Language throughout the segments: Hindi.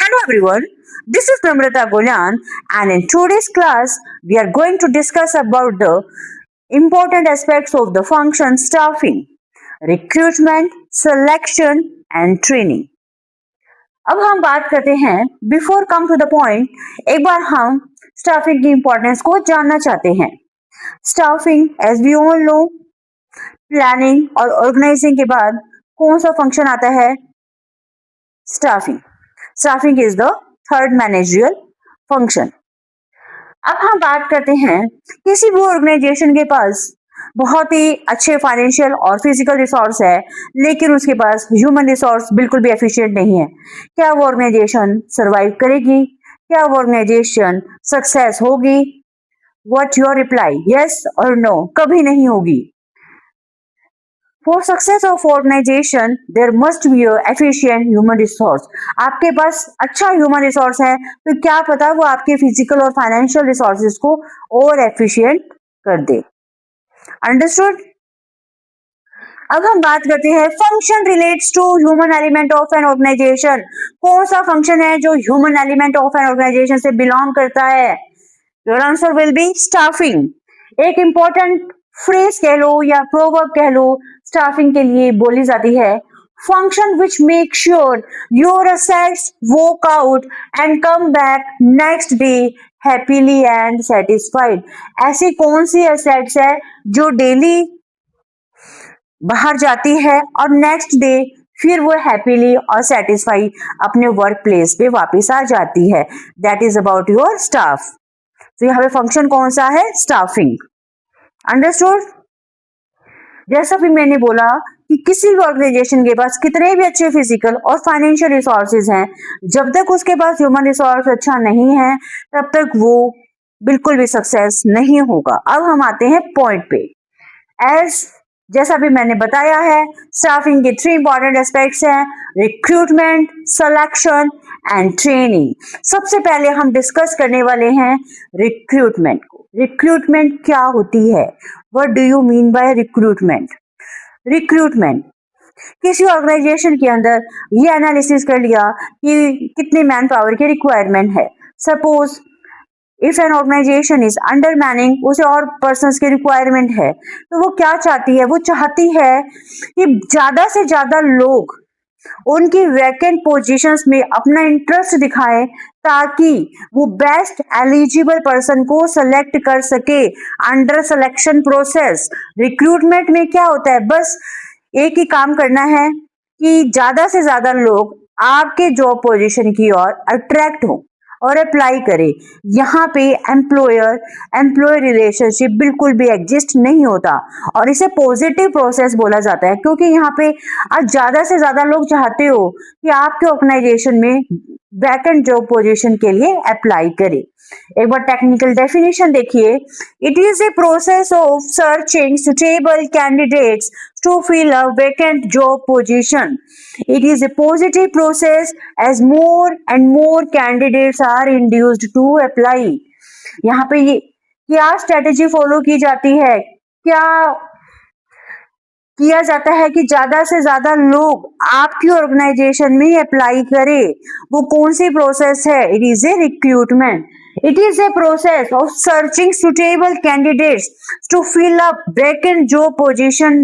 Hello everyone, this is Namrata Golan and in today's class we are going to discuss about the important aspects of the function staffing, recruitment, selection and training. अब हम बात करते हैं before come to the point एक बार हम स्टाफिंग की इंपॉर्टेंस को जानना चाहते हैं. Staffing as we all know planning और ऑर्गेनाइजिंग के बाद कौन सा फंक्शन आता है? Staffing. Staffing is the third managerial function. अब हम बात करते हैं किसी भी ऑर्गेनाइजेशन के पास बहुत ही अच्छे फाइनेंशियल और फिजिकल रिसोर्स है लेकिन उसके पास ह्यूमन रिसोर्स बिल्कुल भी एफिशिएंट नहीं है. क्या वो ऑर्गेनाइजेशन सरवाइव करेगी? क्या वो ऑर्गेनाइजेशन सक्सेस होगी? व्हाट योर रिप्लाई, यस और नो? कभी नहीं होगी. For success of organization, there must be a efficient human resource. आपके पास अच्छा ह्यूमन रिसोर्स है तो क्या पता वो आपके फिजिकल और फाइनेंशियल रिसोर्सेज को और एफिशिएंट कर दे. अंडरस्टूड? अब हम बात करते हैं function relates to human element of an organization. कौन सा फंक्शन है जो human element of an organization से बिलोंग करता है? Your answer will be staffing. एक इंपॉर्टेंट फ्रेज कह लो या प्रोवर्ब कह लो स्टाफिंग के लिए बोली जाती है. Function which make sure your assets work out and come back next day happily and satisfied. ऐसी कौन सी असेट्स है जो डेली बाहर जाती है और नेक्स्ट डे फिर वो हैप्पीली और सेटिस्फाई अपने वर्क प्लेस पे वापस आ जाती है? That is about your staff. तो यहाँ पे फंक्शन कौन सा है? स्टाफिंग. अंडरस्टूड? जैसा भी मैंने बोला कि किसी भी ऑर्गेनाइजेशन के पास कितने भी अच्छे फिजिकल और फाइनेंशियल रिसोर्सेज हैं, जब तक उसके पास ह्यूमन रिसोर्स अच्छा नहीं है तब तक वो बिल्कुल भी सक्सेस नहीं होगा. अब हम आते हैं पॉइंट पे. जैसा भी मैंने बताया है स्टाफिंग के 3 इंपॉर्टेंट एस्पेक्ट्स हैं: रिक्रूटमेंट, सिलेक्शन एंड ट्रेनिंग. सबसे पहले हम डिस्कस करने वाले हैं रिक्रूटमेंट को. रिक्रूटमेंट क्या होती है? What do you mean by recruitment? Recruitment किसी ऑर्गेनाइजेशन के अंदर ये एनालिसिस कर लिया कि कितने मैन पावर की रिक्वायरमेंट है. Suppose if an organization is under manning, उसे और पर्सन्स की रिक्वायरमेंट है, तो वो क्या चाहती है? वो चाहती है कि ज्यादा से ज्यादा लोग उनकी वैकेंट पोजीशंस में अपना इंटरेस्ट दिखाएं ताकि वो बेस्ट एलिजिबल पर्सन को सेलेक्ट कर सके अंडर सिलेक्शन प्रोसेस. रिक्रूटमेंट में क्या होता है? बस एक ही काम करना है कि ज्यादा से ज्यादा लोग आपके जॉब पोजीशन की ओर अट्रैक्ट हो और अप्लाई करे. यहाँ पे एम्प्लॉयर एम्प्लॉय रिलेशनशिप बिल्कुल भी एग्जिस्ट नहीं होता और इसे पॉजिटिव प्रोसेस बोला जाता है क्योंकि यहाँ पे आज ज्यादा से ज्यादा लोग चाहते हो कि आपके ऑर्गेनाइजेशन में वैकेंट जॉब पोजीशन के लिए अप्लाई करे. एक बार टेक्निकल डेफिनेशन देखिए. It is a process of searching suitable candidates to fill a vacant job position. It is a positive process as more and more candidates are induced to apply. यहाँ पे ये क्या स्ट्रेटेजी फॉलो की जाती है? क्या किया जाता है कि ज्यादा से ज्यादा लोग आपकी ऑर्गेनाइजेशन में अप्लाई करें? वो कौन सी प्रोसेस है? It is A recruitment. It is a process of searching suitable candidates to fill up vacant job position.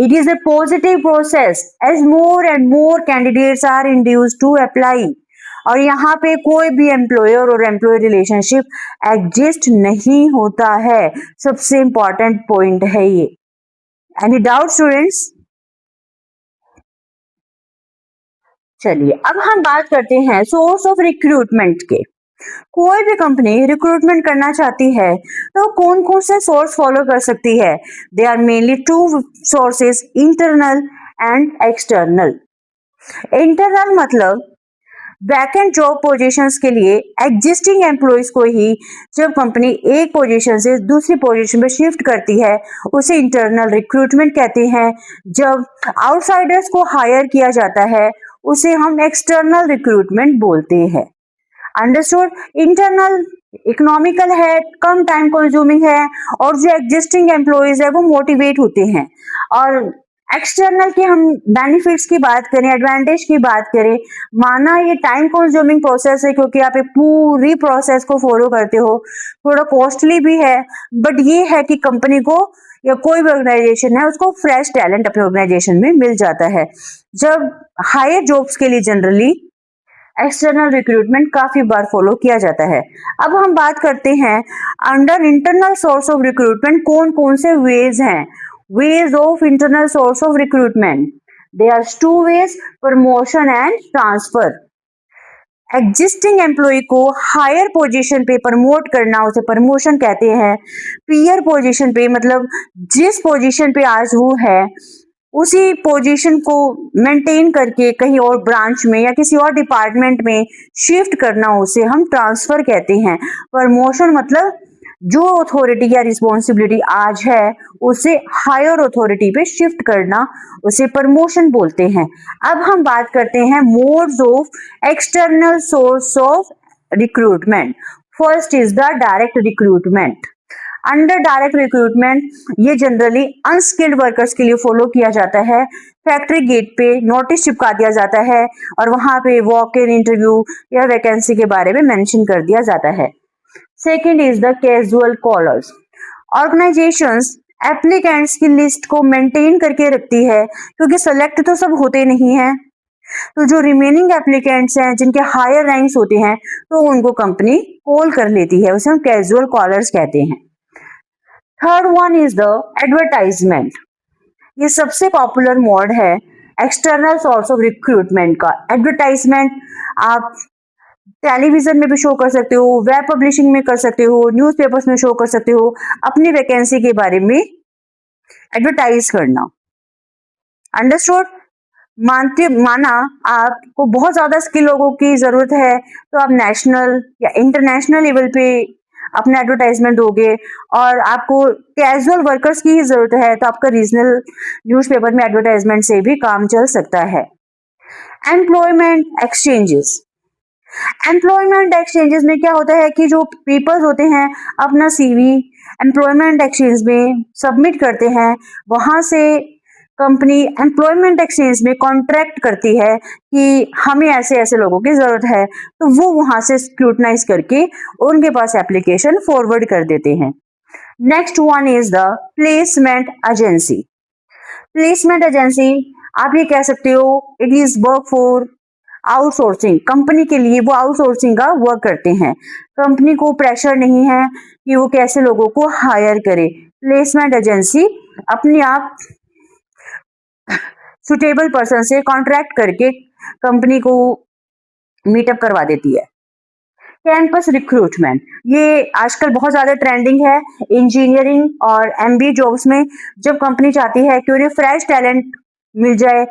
It is a positive process as more and more candidates are induced to apply. और यहाँ पे कोई भी एम्प्लॉयर और एम्प्लॉय रिलेशनशिप एग्जिस्ट नहीं होता है. सबसे इंपॉर्टेंट पॉइंट है ये. Any doubt students? चलिए अब हम बात करते हैं सोर्स ऑफ रिक्रूटमेंट के. कोई भी कंपनी रिक्रूटमेंट करना चाहती है तो कौन कौन से सोर्स फॉलो कर सकती है? They are mainly 2 sources, internal and external. Internal मतलब वैकेंट जॉब पोजीशंस के लिए एग्जिस्टिंग एम्प्लॉयज को ही जब कंपनी एक पोजीशन से दूसरी पोजीशन पे शिफ्ट करती है उसे इंटरनल रिक्रूटमेंट कहते हैं. जब आउटसाइडर्स को हायर किया जाता है उसे हम एक्सटर्नल रिक्रूटमेंट बोलते हैं. अंडरस्टूड? इंटरनल इकोनॉमिकल है, कम टाइम कंज्यूमिंग है और जो एग्जिस्टिंग एम्प्लॉयज है वो मोटिवेट होते हैं और एक्सटर्नल के हम बेनिफिट्स की बात करें, एडवांटेज की बात करें, माना ये टाइम कंज्यूमिंग प्रोसेस है क्योंकि आप एक पूरी प्रोसेस को फॉलो करते हो, थोड़ा कॉस्टली भी है, बट ये है कि कंपनी को या कोई भी ऑर्गेनाइजेशन है उसको फ्रेश टैलेंट अपने ऑर्गेनाइजेशन में मिल जाता है। जब हायर जॉब्स के लिए जनरली एक्सटर्नल रिक्रूटमेंट काफी बार फॉलो किया जाता है। अब हम बात करते हैं under internal source of recruitment कौन कौन से वेज हैं। Ways of internal source of recruitment, there are two ways, promotion and transfer. Existing employ को हायर पोजीशन पे प्रमोट करना उसे प्रमोशन कहते हैं। पीयर पोजीशन पे मतलब जिस पोजीशन पे आज वो है उसी पोजीशन को मेंटेन करके कहीं और ब्रांच में या किसी और डिपार्टमेंट में शिफ्ट करना उसे हम ट्रांसफर कहते हैं। प्रमोशन मतलब जो अथॉरिटी या रिस्पॉन्सिबिलिटी आज है उसे हायर अथॉरिटी पे शिफ्ट करना, उसे प्रमोशन बोलते हैं। अब हम बात करते हैं modes of external source of recruitment. First is the direct recruitment. Under direct recruitment ये जनरली अनस्किल्ड वर्कर्स के लिए फॉलो किया जाता है। फैक्ट्री गेट पे नोटिस चिपका दिया जाता है और वहां पे वॉक इन इंटरव्यू या वैकेंसी के बारे में मेंशन कर दिया जाता है। Second is the casual callers. Organizations applicants की लिस्ट को मेंटेन करके रखती है क्योंकि सेलेक्ट तो सब होते नहीं हैं, तो जो रिमेनिंग एप्लीकेंट्स हैं जिनके हायर रैंक्स होते हैं तो उनको कंपनी कॉल कर लेती है, उसे हम कैजुअल कॉलर्स कहते हैं। Third one is the advertisement. ये सबसे पॉपुलर मोड है एक्सटर्नल सोर्स ऑफ रिक्रूटमेंट का। एडवर्टाइजमेंट आप टेलीविजन में भी शो कर सकते हो, वेब पब्लिशिंग में कर सकते हो, न्यूज़पेपर्स में शो कर सकते हो, अपनी वैकेंसी के बारे में एडवर्टाइज करना। अंडरस्टूड? माना आपको बहुत ज्यादा स्किल लोगों की जरूरत है तो आप नेशनल या इंटरनेशनल लेवल पे अपना एडवर्टाइजमेंट दोगे, और आपको कैजुअल वर्कर्स की ही जरूरत है तो आपका रीजनल न्यूज़पेपर में एडवर्टाइजमेंट से भी काम चल सकता है। Employment exchanges. एम्प्लॉयमेंट एक्सचेंजेस में क्या होता है कि जो पीपल्स होते हैं अपना सीवी एम्प्लॉयमेंट एक्सचेंज में सबमिट करते हैं, वहां से कंपनी एम्प्लॉयमेंट एक्सचेंज में कॉन्ट्रैक्ट करती है कि हमें ऐसे ऐसे लोगों की जरूरत है, तो वो वहां से स्क्रूटनाइज करके उनके पास एप्लीकेशन फॉरवर्ड कर देते हैं। Next one is the placement agency. Placement agency आप ये कह सकते हो it is work for outsourcing. Company के लिए वो आउटसोर्सिंग का वर्क करते हैं। कंपनी को प्रेशर नहीं है कि वो कैसे लोगों को हायर करे। प्लेसमेंट एजेंसी अपने आप सुटेबल पर्सन से कॉन्ट्रैक्ट करके कंपनी को मीटअप करवा देती है। कैंपस रिक्रूटमेंट ये आजकल बहुत ज्यादा ट्रेंडिंग है इंजीनियरिंग और एमबीए जॉब्स में। जब कंपनी चाहती है कि उन्हें फ्रेश टैलेंट मिल जाए,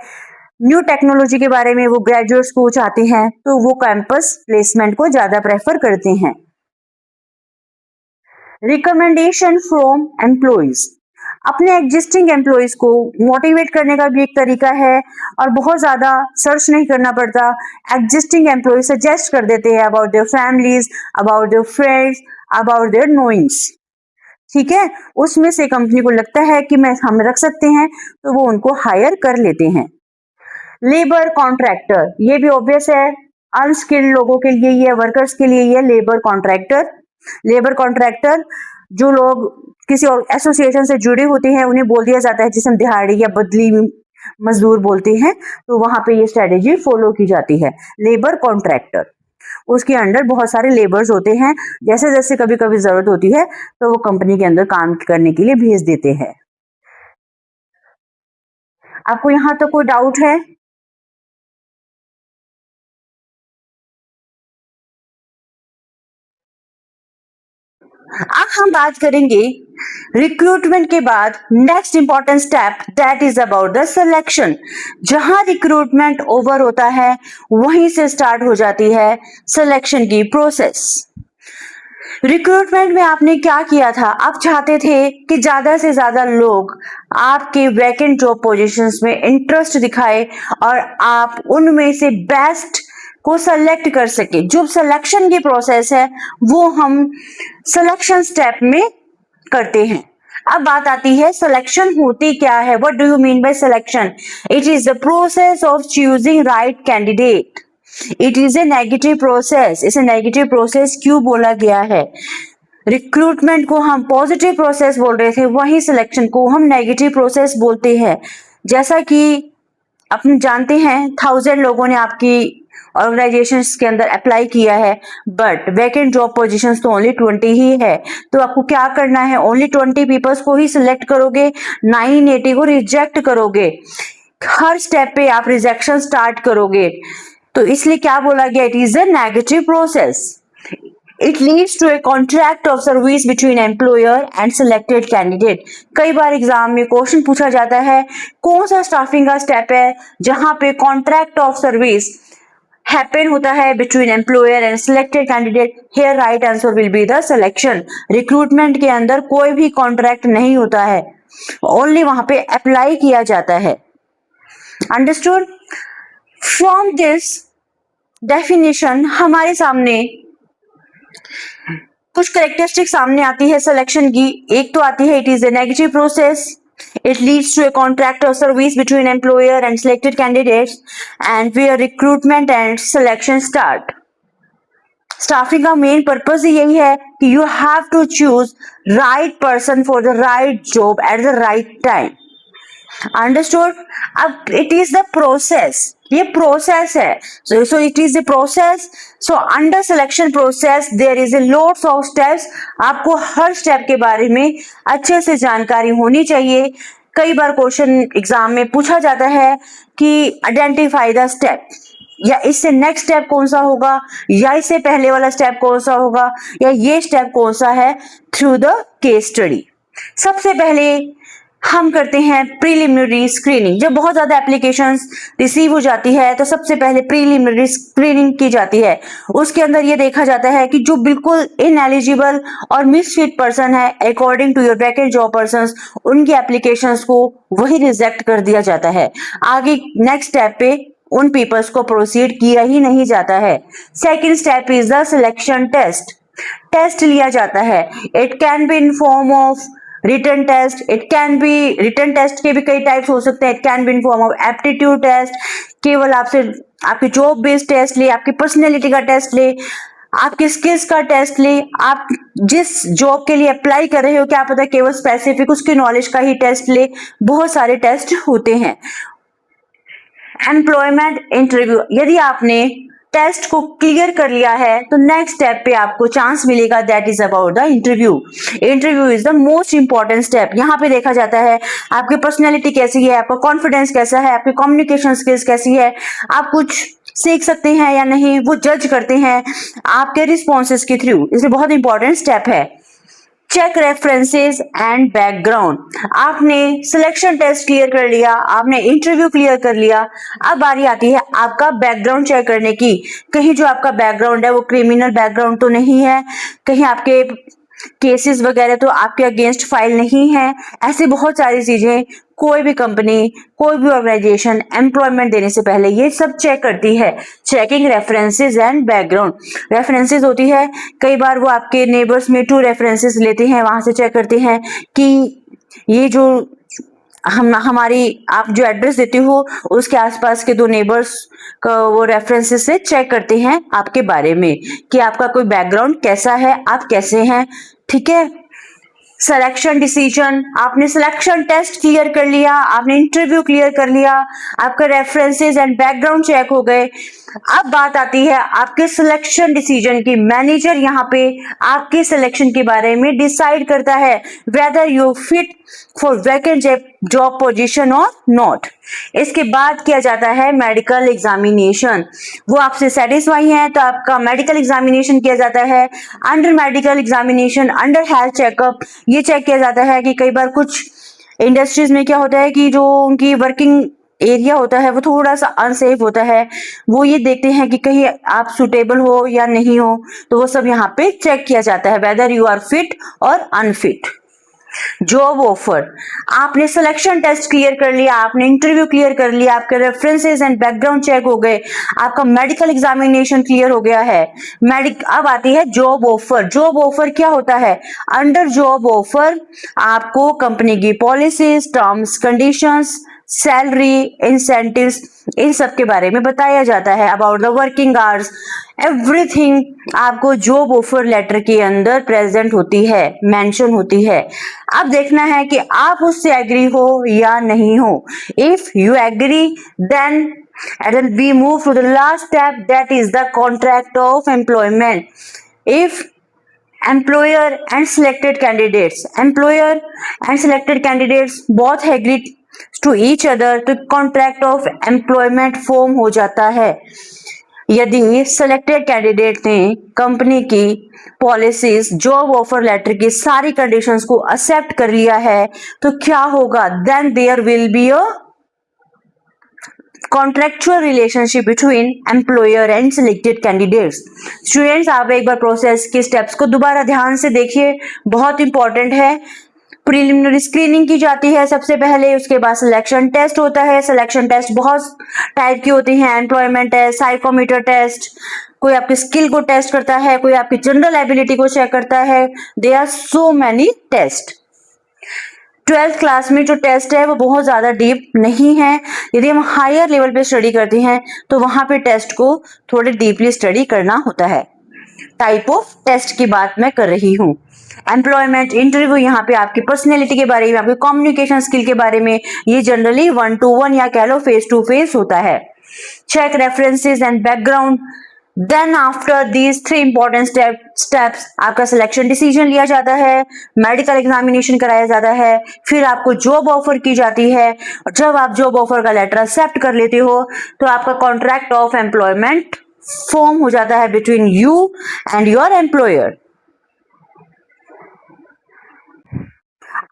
न्यू टेक्नोलॉजी के बारे में वो ग्रेजुएट्स को चाहते हैं, तो वो कैंपस प्लेसमेंट को ज्यादा प्रेफर करते हैं। Recommendation from employees. अपने एग्जिस्टिंग एम्प्लॉइज को मोटिवेट करने का भी एक तरीका है और बहुत ज्यादा सर्च नहीं करना पड़ता। एग्जिस्टिंग एम्प्लॉय सजेस्ट कर देते हैं about their families, about their friends, about their knowings. ठीक है, उसमें से कंपनी को लगता है कि हम रख सकते हैं तो वो उनको हायर कर लेते हैं। लेबर कॉन्ट्रैक्टर ये भी ऑब्वियस है, अनस्किल्ड लोगों के लिए ये, वर्कर्स के लिए ये लेबर कॉन्ट्रैक्टर। लेबर कॉन्ट्रैक्टर जो लोग किसी और एसोसिएशन से जुड़े होते हैं उन्हें बोल दिया जाता है, जिसे हम दिहाड़ी या बदली मजदूर बोलते हैं, तो वहां पे ये स्ट्रेटेजी फॉलो की जाती है। लेबर कॉन्ट्रैक्टर, उसके अंडर बहुत सारे लेबर्स होते हैं, जैसे जैसे कभी कभी जरूरत होती है तो वो कंपनी के अंदर काम करने के लिए भेज देते हैं। आपको यहां तक कोई डाउट है? अब हम बात करेंगे रिक्रूटमेंट के बाद next important step, that is about the selection. जहां रिक्रूटमेंट ओवर होता है वहीं से स्टार्ट हो जाती है सिलेक्शन की प्रोसेस। रिक्रूटमेंट में आपने क्या किया था, आप चाहते थे कि ज्यादा से ज्यादा लोग आपके वैकेंट जॉब पोजीशंस में इंटरेस्ट दिखाए और आप उनमें से बेस्ट को सेलेक्ट कर सके। जो सिलेक्शन की प्रोसेस है वो हम सिलेक्शन स्टेप में करते हैं। अब बात आती है सिलेक्शन होती क्या है, what do you mean bye selection? It is the process of choosing right candidate. It is a negative process. इसे नेगेटिव प्रोसेस क्यों बोला गया है? रिक्रूटमेंट को हम पॉजिटिव प्रोसेस बोल रहे थे, वही सिलेक्शन को हम नेगेटिव प्रोसेस बोलते हैं। जैसा कि अपन जानते हैं 1000 लोगों ने आपकी ऑर्गेनाइजेशन के अंदर अप्लाई किया है, बट वैकेंट जॉब पोजीशंस तो ओनली 20 ही है। तो आपको क्या करना है? ओनली 20 पीपल्स को ही सिलेक्ट करोगे, 980 को रिजेक्ट करोगे। हर स्टेप पे आप रिजेक्शन स्टार्ट करोगे। तो इसलिए क्या बोला गया? It is a negative process. It leads to a contract of service between employer and selected candidate। कई बार एग्जाम में क्वेश्चन पूछा जाता है कौन सा स्टाफिंग का स्टेप है जहां पे कॉन्ट्रैक्ट ऑफ सर्विस हैपन होता है between employer and selected candidate. Here right answer will be the selection. Recruitment के अंदर कोई भी कॉन्ट्रैक्ट नहीं होता है, ओनली वहां पे अप्लाई किया जाता है। अंडरस्टूड? फ्रॉम दिस डेफिनेशन हमारे सामने कुछ करेक्टरिस्टिक सामने आती है सिलेक्शन की। एक तो आती है it is a negative process, it leads to a contract और service between employer and selected candidates and where recruitment and selection start. Staffing का मेन पर्पस यही है कि you have to choose right person for the right job at the right time. Understood? अब इट इज द प्रोसेस, ये प्रोसेस है। So it is the process. So under selection process there is a lots of steps. आपको हर स्टेप के बारे में अच्छे से जानकारी होनी चाहिए। कई बार क्वेश्चन एग्जाम में पूछा जाता है कि आइडेंटिफाई द स्टेप, या इससे नेक्स्ट स्टेप कौन सा होगा, या इससे पहले वाला स्टेप कौन सा होगा, या ये स्टेप कौन सा है, थ्रू द केस स्टडी। सबसे पहले हम करते हैं प्रीलिमिनरी स्क्रीनिंग। जब बहुत ज्यादा एप्लीकेशंस रिसीव हो जाती है तो सबसे पहले प्रीलिमिनरी स्क्रीनिंग की जाती है। उसके अंदर ये देखा जाता है कि जो बिल्कुल इनएलिजिबल और मिसफिट पर्सन है according to your vacant job persons, उनकी एप्लीकेशंस को वही रिजेक्ट कर दिया जाता है। आगे नेक्स्ट स्टेप पे उन पीपल्स को प्रोसीड किया ही नहीं जाता है। Second step is the selection test. Test लिया जाता है। It can be in form of written test, it can be, written test के भी कई टाइप्स हो सकते हैं। It can be in form of aptitude test, केवल आपसे आपकी जॉब बेस्ड टेस्ट ले, आपकी पर्सनैलिटी का टेस्ट ले, आपकी स्किल्स का टेस्ट ले। आप जिस जॉब के लिए अप्लाई कर रहे हो क्या पता केवल स्पेसिफिक उसकी नॉलेज का ही टेस्ट ले। बहुत सारे टेस्ट होते हैं। एम्प्लॉयमेंट इंटरव्यू, यदि आपने टेस्ट को क्लियर कर लिया है तो नेक्स्ट स्टेप पे आपको चांस मिलेगा, that is about the interview. Interview is the most important step. यहाँ पे देखा जाता है आपकी पर्सनैलिटी कैसी है, आपका कॉन्फिडेंस कैसा है, आपकी कम्युनिकेशन स्किल्स कैसी है, आप कुछ सीख सकते हैं या नहीं, वो जज करते हैं आपके रिस्पॉन्सेज के थ्रू। इसलिए बहुत इंपॉर्टेंट स्टेप है। Check references and background. आपने सिलेक्शन टेस्ट क्लियर कर लिया, आपने इंटरव्यू क्लियर कर लिया, अब बारी आती है आपका बैकग्राउंड चेक करने की। कहीं जो आपका बैकग्राउंड है वो क्रिमिनल बैकग्राउंड तो नहीं है, कहीं आपके केसेस वगैरह तो आपके अगेंस्ट फाइल नहीं है। ऐसी बहुत सारी चीजें कोई भी कंपनी, कोई भी ऑर्गेनाइजेशन एम्प्लॉयमेंट देने से पहले ये सब चेक करती है। Checking references and background. References होती है, कई बार वो आपके नेबर्स में 2 रेफरेंसेस लेते हैं, वहां से चेक करते हैं कि ये जो हमारी आप जो एड्रेस देते हो उसके आसपास के 2 नेबर्स का वो रेफरेंसेस से चेक करते हैं आपके बारे में कि आपका कोई बैकग्राउंड कैसा है, आप कैसे हैं। ठीक है। सिलेक्शन डिसीजन, आपने सिलेक्शन टेस्ट क्लियर कर लिया, आपने इंटरव्यू क्लियर कर लिया, आपके रेफरेंसेस एंड बैकग्राउंड चेक हो गए। अब बात आती है आपके सिलेक्शन डिसीजन की। मैनेजर यहाँ पे आपके सिलेक्शन के बारे में डिसाइड करता है whether you fit for vacant job position और नॉट। इसके बाद किया जाता है मेडिकल एग्जामिनेशन। वो आपसे सेटिस्फाई है तो आपका मेडिकल एग्जामिनेशन किया जाता है। Under medical examination, under health checkup, ये चेक किया जाता है कि कई बार कुछ इंडस्ट्रीज में क्या होता है कि जो उनकी वर्किंग एरिया होता है वो थोड़ा सा अनसेफ होता है, वो ये देखते हैं कि कहीं आप सुटेबल हो या नहीं हो, तो वो सब यहाँ पे चेक किया जाता है वेदर यू आर फिट और अनफिट। जॉब ऑफर, आपने सिलेक्शन टेस्ट क्लियर कर लिया, आपने इंटरव्यू क्लियर कर लिया, आपके रेफरेंसेस एंड बैकग्राउंड चेक हो गए, आपका मेडिकल एग्जामिनेशन क्लियर हो गया है। अब आती है जॉब ऑफर। जॉब ऑफर क्या होता है? अंडर जॉब ऑफर आपको कंपनी की policies, terms, conditions, salary, incentives, इन सब के बारे में बताया जाता है। About the working hours, everything आपको जॉब ऑफर लेटर के अंदर प्रेजेंट होती है, मेंशन होती है। अब देखना है कि आप उससे एग्री हो या नहीं हो। If you agree then we move to the last step, that is the contract of employment. If employer and selected candidates both agree to each other, तो कॉन्ट्रैक्ट ऑफ एम्प्लॉयमेंट फॉर्म हो जाता है। यदि सेलेक्टेड कैंडिडेट ने कंपनी की पॉलिसीज, जॉब ऑफर लेटर की सारी कंडीशंस को एक्सेप्ट कर लिया है, तो क्या होगा? Then there will be a contractual relationship between employer and selected candidates. Students, आप एक बार प्रोसेस के स्टेप्स को दोबारा ध्यान से देखिए, बहुत इंपॉर्टेंट है। प्रिलिमिनरी स्क्रीनिंग की जाती है सबसे पहले, उसके बाद सिलेक्शन टेस्ट होता है। सिलेक्शन टेस्ट बहुत टाइप की होती हैं, एम्प्लॉयमेंट टेस्ट, साइकोमीटर टेस्ट, कोई आपकी स्किल को टेस्ट करता है, कोई आपकी जनरल एबिलिटी को चेक करता है। They are so many test. 12th class में जो टेस्ट है वो बहुत ज्यादा डीप नहीं है। यदि हम हायर लेवल पे स्टडी करते हैं तो वहां पे टेस्ट को थोड़े डीपली स्टडी करना होता है। टाइप ऑफ टेस्ट की बात मैं कर रही हूँ। एम्प्लॉयमेंट इंटरव्यू, यहाँ पे आपकी पर्सनैलिटी के बारे में, आपके कम्युनिकेशन स्किल के बारे में, ये जनरली 1-to-1 या कह लो फेस टू फेस होता है। Check references and background. Then after these 3 important steps आपका सिलेक्शन डिसीजन लिया जाता है, मेडिकल एग्जामिनेशन कराया जाता है, फिर आपको जॉब ऑफर की जाती है। और जब आप जॉब ऑफर का लेटर एक्सेप्ट कर लेते हो तो आपका कॉन्ट्रैक्ट ऑफ एम्प्लॉयमेंट फॉर्म हो जाता है between you and your employer.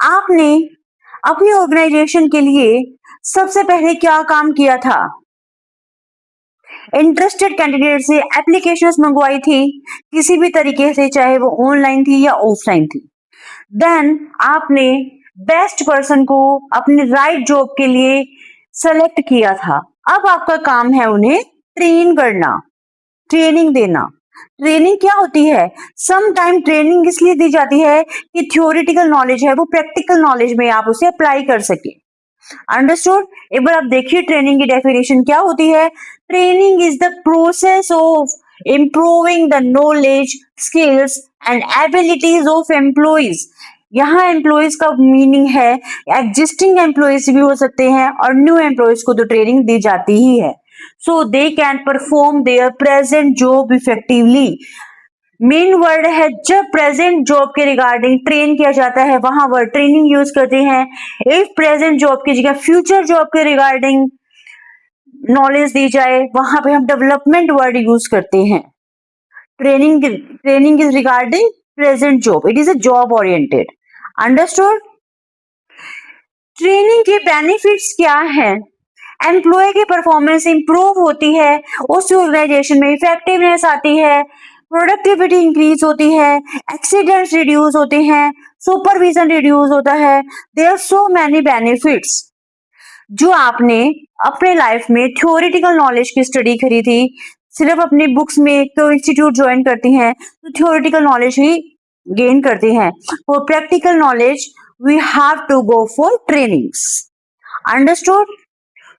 आपने अपनी ऑर्गेनाइजेशन के लिए सबसे पहले क्या काम किया था? इंटरेस्टेड कैंडिडेट से एप्लीकेशंस मंगवाई थी किसी भी तरीके से, चाहे वो ऑनलाइन थी या ऑफलाइन थी। देन आपने बेस्ट पर्सन को अपने राइट जॉब के लिए सेलेक्ट किया था। अब आपका काम है उन्हें ट्रेन करना, ट्रेनिंग देना। ट्रेनिंग क्या होती है? सम टाइम ट्रेनिंग इसलिए दी जाती है कि थ्योरेटिकल नॉलेज है वो प्रैक्टिकल नॉलेज में आप उसे अप्लाई कर सके। अंडरस्टूड? एक बार आप देखिए ट्रेनिंग की डेफिनेशन क्या होती है। Training is the process of improving the knowledge, skills and abilities of employees. यहाँ एम्प्लॉइज का मीनिंग है एग्जिस्टिंग एम्प्लॉइज भी हो सकते हैं और न्यू एम्प्लॉइज को तो ट्रेनिंग दी जाती ही है, so they can perform their present job effectively. Main word है जब प्रेजेंट जॉब के रिगार्डिंग ट्रेन किया जाता है वहां वर्ड ट्रेनिंग यूज करते हैं। इफ प्रेजेंट जॉब की जगह फ्यूचर जॉब के रिगार्डिंग नॉलेज दी जाए वहां पे हम डेवलपमेंट वर्ड यूज करते हैं। Training is regarding present job, it is a job oriented. Understood? Training के बेनिफिट्स क्या हैं? एम्प्लॉय की परफॉर्मेंस इंप्रूव होती है, उस ऑर्गेनाइजेशन में इफेक्टिवनेस आती है, प्रोडक्टिविटी इंक्रीज होती है, एक्सीडेंट्स रिड्यूस होते हैं, सुपरविजन रिड्यूस होता है। There are so many benefits. जो आपने अपने लाइफ में थ्योरेटिकल नॉलेज की स्टडी करी थी, सिर्फ अपनी बुक्स में तो इंस्टीट्यूट ज्वाइन करती हैं तो थ्योरेटिकल नॉलेज ही गेन करती हैं। For practical knowledge we have to go for trainings. Understood?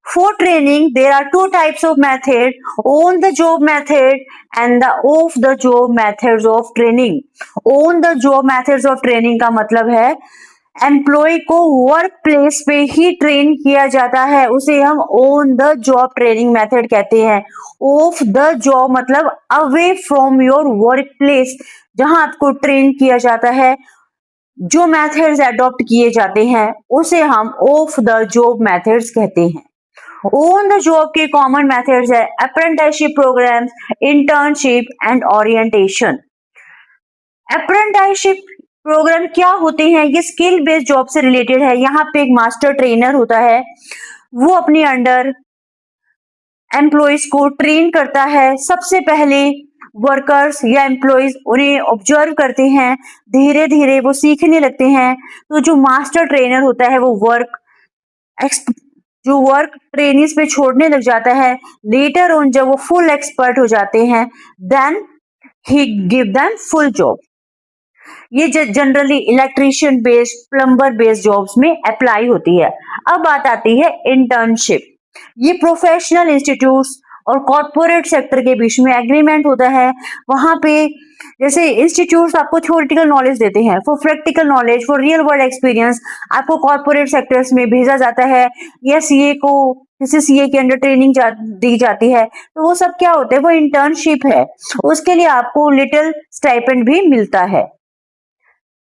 For training, there are 2 types of method: on the job method and the off the job methods of training. On the job methods of training का मतलब है एम्प्लॉय को वर्क प्लेस पे ही ट्रेन किया जाता है, उसे हम on the job training method कहते हैं। ऑफ द जॉब मतलब away from your work place, जहां आपको ट्रेन किया जाता है, जो मेथड्स अडॉप्ट किए जाते हैं उसे हम ऑफ द जॉब मेथड्स कहते हैं। ऑन द जॉब के कॉमन मेथड्स है apprenticeship programs, internship and orientation. Apprenticeship program क्या होते हैं? ये स्किल बेस्ड जॉब से रिलेटेड है। यहाँ पे एक मास्टर ट्रेनर होता है, वो अपने अंडर एम्प्लॉइज को ट्रेन करता है। सबसे पहले वर्कर्स या एम्प्लॉयज उन्हें ऑब्जर्व करते हैं, धीरे धीरे वो सीखने लगते हैं। तो जो मास्टर ट्रेनर होता है वो जो वर्क ट्रेनिंग्स पे छोड़ने लग जाता है। लेटर ऑन जब वो फुल एक्सपर्ट हो जाते हैं, then he give them full job. ये generally electrician based, plumber based jobs में अप्लाई होती है। अब बात आती है इंटर्नशिप। ये प्रोफेशनल इंस्टीट्यूट्स और कॉर्पोरेट सेक्टर के बीच में एग्रीमेंट होता है। वहां पे जैसे इंस्टीट्यूट्स आपको थ्योरेटिकल नॉलेज देते हैं, for practical knowledge, for real world experience आपको कॉर्पोरेट सेक्टर्स में भेजा जाता है, या सीए को जैसे सीए के अंडर ट्रेनिंग दी जाती है। तो वो सब क्या होता है, वो इंटर्नशिप है। उसके लिए आपको लिटिल स्टाइपेंड भी मिलता है।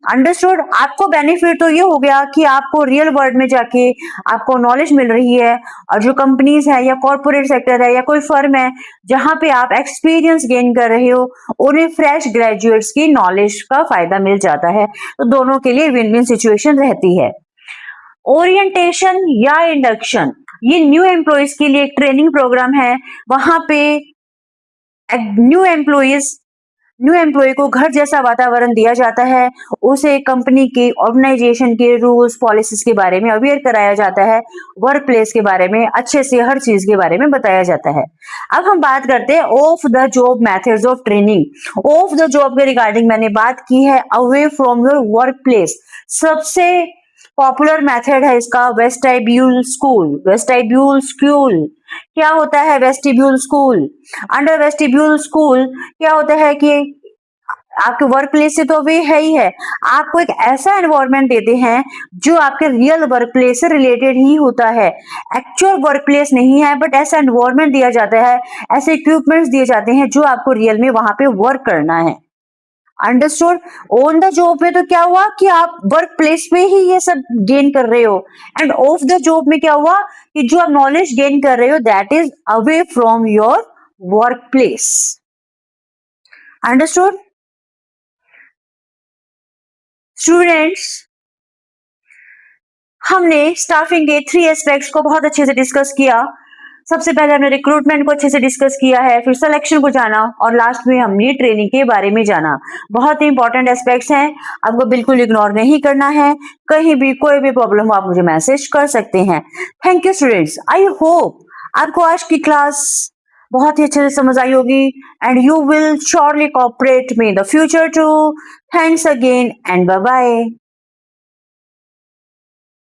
अंडरस्टूड। आपको बेनिफिट तो ये हो गया कि आपको रियल वर्ल्ड में जाके आपको नॉलेज मिल रही है, और जो कंपनीज है या कॉर्पोरेट सेक्टर है या कोई फर्म है जहां पे आप एक्सपीरियंस गेन कर रहे हो, उन्हें फ्रेश ग्रेजुएट्स की नॉलेज का फायदा मिल जाता है। तो दोनों के लिए विन विन सिचुएशन रहती है। ओरिएंटेशन या इंडक्शन, ये न्यू एम्प्लॉयज के लिए एक ट्रेनिंग प्रोग्राम है। वहां पे न्यू एम्प्लॉय को घर जैसा वातावरण दिया जाता है, उसे कंपनी के, ऑर्गेनाइजेशन के रूल्स पॉलिसीज के बारे में अवेयर कराया जाता है, वर्क प्लेस के बारे में अच्छे से हर चीज के बारे में बताया जाता है। अब हम बात करते हैं of the job methods of training. Of the job के रिगार्डिंग मैंने बात की है, away from your work place. सबसे पॉपुलर मेथड है इसका वेस्टिब्यूल स्कूल। वेस्टिब्यूल स्कूल क्या होता है? Vestibule school, under vestibule school क्या होता है कि आपके वर्क प्लेस से तो वे है ही है, आपको एक ऐसा एनवायरनमेंट देते हैं जो आपके रियल वर्क प्लेस से रिलेटेड ही होता है। एक्चुअल वर्क प्लेस नहीं है, बट ऐसा एनवायरनमेंट दिया जाता है, ऐसे इक्विपमेंट्स दिए जाते हैं जो आपको रियल में वहां पे वर्क करना है। अंडरस्टूड। ऑन द जॉब में तो क्या हुआ कि आप वर्क प्लेस में ही ये सब गेन कर रहे हो, एंड ऑफ द जॉब में क्या हुआ कि जो आप नॉलेज गेन कर रहे हो that is away from your work place. Understood. Students, हमने स्टाफिंग के 3 एस्पेक्ट्स को बहुत अच्छे से डिस्कस किया। सबसे पहले हमने रिक्रूटमेंट को अच्छे से डिस्कस किया है, फिर सिलेक्शन को जाना, और लास्ट में हमने ट्रेनिंग के बारे में जाना। बहुत ही इंपॉर्टेंट एस्पेक्ट्स हैं, आपको बिल्कुल इग्नोर नहीं करना है। कहीं भी कोई भी प्रॉब्लम हो आप मुझे मैसेज कर सकते हैं। Thank you students. I hope आपको आज की क्लास बहुत ही अच्छे से समझ आई होगी, and you will surely cooperate me in the future too. Thanks again and bye bye.